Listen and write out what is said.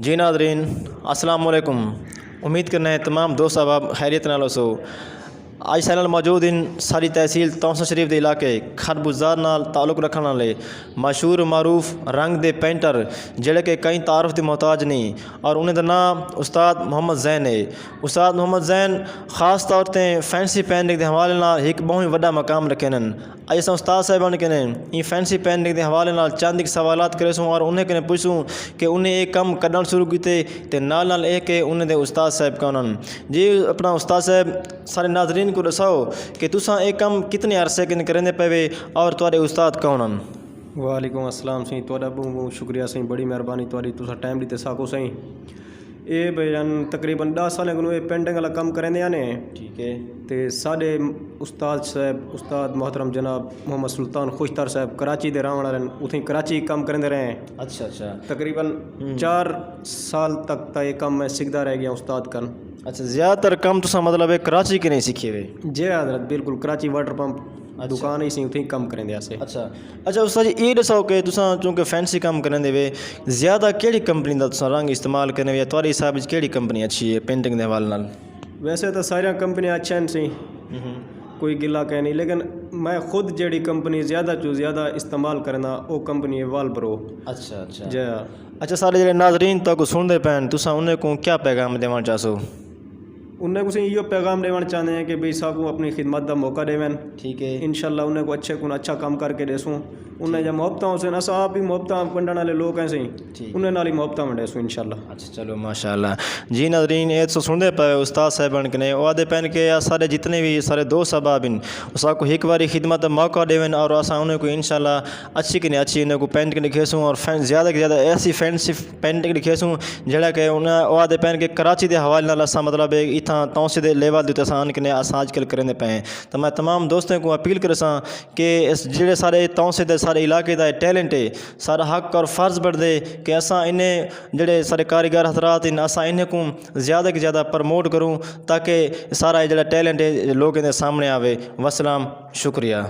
जी नाज़रीन अस्सलाम वालेकुम। उम्मीद करना है तमाम दोस्त अहबाब खैरियत नाल सो। आज साल मौजूद इन सारी तहसील तौंसा शरीफ के इलाके खरबुजार नाल ताल्लुक रखने वाले मशहूर मारूफ रंग दे पेंटर जेड़े कि कई तारफ के मोहताज नहीं और उन्हें का नाम उस्ताद मुहम्मद ज़ैन है। उस्ताद मुहम्मद ज़ैन ख़ास तौर पर फैंसी पेंटिंग के हवाले नाल एक बहुत ही वड्डा मकाम रखे हैं। अज अस उस्ताद साहबान के इन फैंसी पेंटिंग के हवाले नाल चंद एक सवालात करेसूँ और उन्हें कने पूछूँ कि उन्हें एक कम कढ़ना शुरू किए तो नाल एक उन्हें दे उस्ताद साहब कौन जी। अपना उस्ताद साहब सारे नाजरीन को दसाओ कि तुसा एक कम कितने अरसे किन करेंदे पे और तुहाडे उस्ताद कौन हन। वालेकुम अस्सलाम सही तुहाडा बहुत शुक्रिया सही बड़ी मेहरबानी तुहाडी तुसा टाइम दीते साको सही। ये भैन तकरीबन 10 साल को पेंटिंग वाला कम करेंदे ने। ठीक है तो साढ़े उस्ताद साहब उस्ताद मोहतरम जनाब मोहम्मद सुल्तान खुशतर साहब कराची दे रहने वाले उथे कराची कम करेंदे रहे हैं। अच्छा अच्छा तकरीबन 4 साल तक ये कम मैं सीखता रह गया उस्ताद कन। अच्छा ज़्यादातर कम तुसा मतलब है कराची के नहीं सीखे हुए। जी हजरत बिल्कुल कराची वाटर पंप दुकान ही सी उथे कम करेंदे आसे। अच्छा अच्छा उस्ताद जी ये दसो कि तुसा चूँकि फैंसी कम करेंदे वे ज़्यादा केड़ी कंपनी का तुसा रंग इस्तेमाल करने या तुहाडे हिसाब से केड़ी कंपनी अच्छी है पेंटिंग के हवाले नाल। वैसे तो सारिया कंपनियां अच्छा हैं सी कोई गिला कह नहीं, लेकिन मैं खुद जेडी कंपनी ज़्यादा चो ज़्यादा इस्तेमाल करना वो कंपनी है वाल प्रो। अच्छा अच्छा जी अच्छा सारे जो नाजरीन तक सुनते पैन तुसा उन्हें को क्या पैगाम देना चाहो। उन्हें कुछ यो पैगाम देना चाहते हैं कि भाई साकू अपनी खिदमत का मौका देवें। ठीक है इंशाल्लाह उन्हें को अच्छे को अच्छा काम करके देसूँ उन्हें जब मोहब्बत से असा आप ही मोहब्बत कंडण वाले लोग हैं सही उन्हें नाल ही मोहब्बत में देसूँ इंशाल्लाह। अच्छा चलो माशाल्लाह जी नाजरीन ये तो सुनते पे उस्ताद साहबान के वादे पैन के या सारे जितने भी सारे दोस्त अहबाब इन उसको एक बार खिदमत का मौका देवें और असा उन्हें को इंशाल्लाह अच्छी कि अच्छी उन्हें को पेंटिंग लिखेसूँ और ज़्यादा से ज़्यादा ऐसी फैंसी पेंटिंग लिखेसूँ जड़ा कि उन्हें वादे पैन के कराची के हवाले नाल असा मतलब इतना तौंसे दे लेवल के आसान के अस अजकल करेंदे पे। तो मैं तमाम दोस्तों को अपील करसा कि जेड़े सारे तौंसे दे सारे इलाके का टैलेंट है सारा हक और फ़र्ज बढ़े कि असा इन्हें जेड़े सारे कारीगर हजरात इन असा इन्हें को ज़्यादा से ज़्यादा प्रमोट करूँ ताकि सारा जो टैलेंट है लोगों के सामने आवे। वसलाम शुक्रिया।